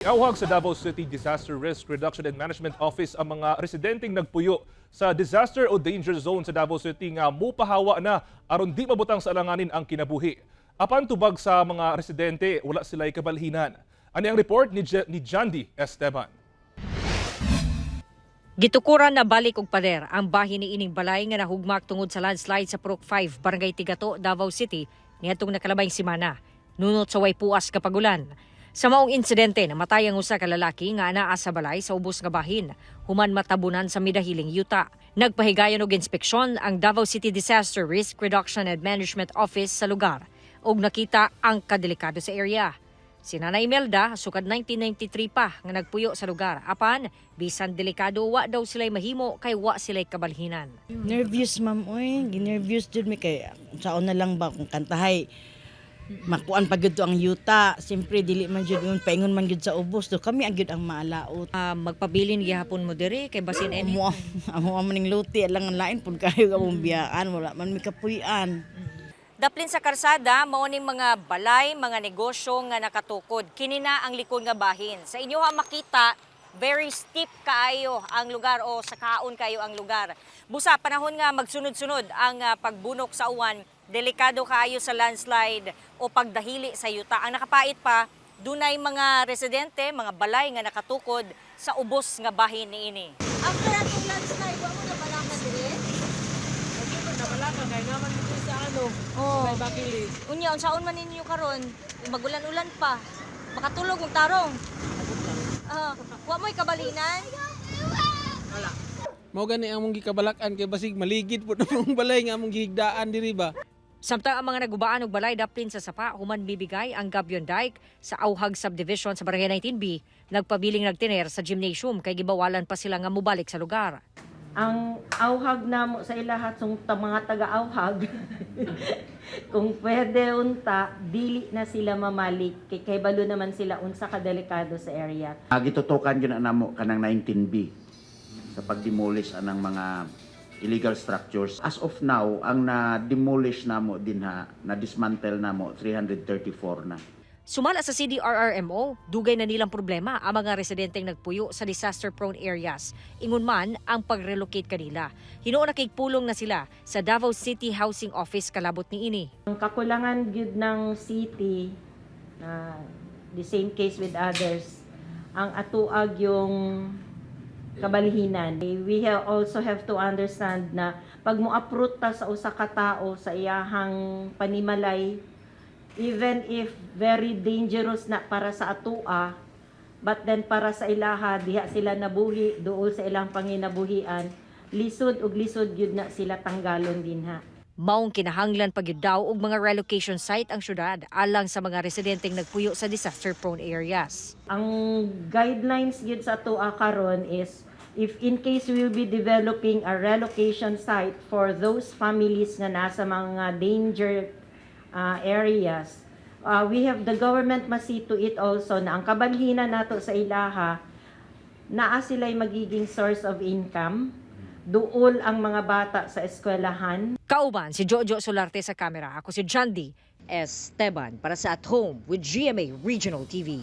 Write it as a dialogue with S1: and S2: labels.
S1: Iawhag sa Davao City Disaster Risk Reduction and Management Office ang mga residenteng nagpuyo sa disaster o danger zone sa Davao City nga mupahawa na aron di mabutang sa alanganin ang kinabuhi. Apan tubag sa mga residente, wala sila'y kabalhinan. Ani ang report ni Jandy Esteban.
S2: Gitukuran na balik og pader ang bahin ni ining balay nga nahugmak tungod sa landslide sa Purok 5, Barangay Tigato, Davao City niadtong nakalabayng semana. Nunot sa way puas ka pagulan. Sa maong insidente, namatay ang usa ka lalaki nga anaa sa balay sa ubos nga bahin, human matabunan sa midahiling yuta. Nagpahigayon og inspeksyon ang Davao City Disaster Risk Reduction and Management Office sa lugar ug nakita ang kadelikado sa area. Si Nanay Imelda, sukad 1993 pa nga nagpuyo sa lugar. Apan, bisan delikado, wa daw sila'y mahimo kay wa sila'y kabalhinan.
S3: Nervous ma'am, oy. Ginervous jud mi kay saon na lang ba kung kantahay. Makuan pa gyud to ang yuta. Siyempre dili man jud yun paingon man gyud sa ubos do. Kami ang gyud ang maalaot.
S2: Magpabilin gihapon mo diri kay basin any.
S3: Amo maning luti lang ang lain pud kayo among biyaan, wala man mi kapuy-an.
S2: Daplin sa karsada, mao ning mga balay, mga negosyo nga nakatukod. Kini na ang likod nga bahin. Sa inyo ha makita, very steep kaayo ang lugar o sa kaon kayo ang lugar. Busa panahon nga magsunod-sunod ang pagbunok sa uwan, delikado kaayo sa landslide o pagdahili sa yuta. Ang nakapait pa, dunay mga residente, mga balay nga nakatukod sa ubos nga bahin niini.
S4: After atong landslide, wa mo na balakan dire?
S5: Nabalakan kay naman dito sa ano, may bakilis.
S4: Unya, unsaon man ninyo karon? Magulan-ulan pa. Makatulog mong tarong. Wa mo'y kabalinan?
S5: Wala. Mao gani among gikabalakan kay basig maligid pud among balay nga among gihigdaan diri ba.
S2: Samtang ang mga nagubaan og balay daplin sa sapa human bibigay ang Gabyon Dike sa Auhag Subdivision sa Barangay 19B, nagpabiling nagtiner sa gymnasium kay gibawalan pa sila nga mobalik sa lugar.
S6: Ang auhag namo sa ilahat sung mga taga-auhag kung pwede unta dili na sila mamalik kay balo naman sila unsa ka delikado sa area.
S7: Gitutukan yun namo kanang 19B sa pag-demolish anang mga illegal structures. As of now, ang na-demolish namo din na-dismantle namo 334 na.
S2: Sumala sa CDRRMO, dugay na nilang problema ang mga residenteng nagpuyo sa disaster-prone areas. Ingon man ang pag-relocate kanila. Hinuon na kigpulong na sila sa Davao City Housing Office kalabot niini.
S6: Ang kakulangan gyud ng city the same case with others, ang atuag yung kabalhinan. We also have to understand na pag mo-uproot ta sa usa ka tawo sa iyahang panimalay, even if very dangerous na para sa atua, but then para sa ilaha, diha sila nabuhi, dool sa ilang panginabuhian, lisod ug lisod gyud na sila tanggalon dinha.
S2: Maong kinahanglan pa gyud daw og mga relocation site ang syudad alang sa mga residenteng nagpuyo sa disaster-prone areas.
S6: Ang guidelines gyud sa atua karon is if in case we will be developing a relocation site for those families nga nasa mga danger areas, we have the government must see to it also na ang kabalhinan nato sa ilaha naa sila'y magiging source of income, duol ang mga bata sa eskwelahan.
S2: Kauban si Jojo Solarte sa kamera. Ako si Jandy Esteban para sa At Home with GMA Regional TV.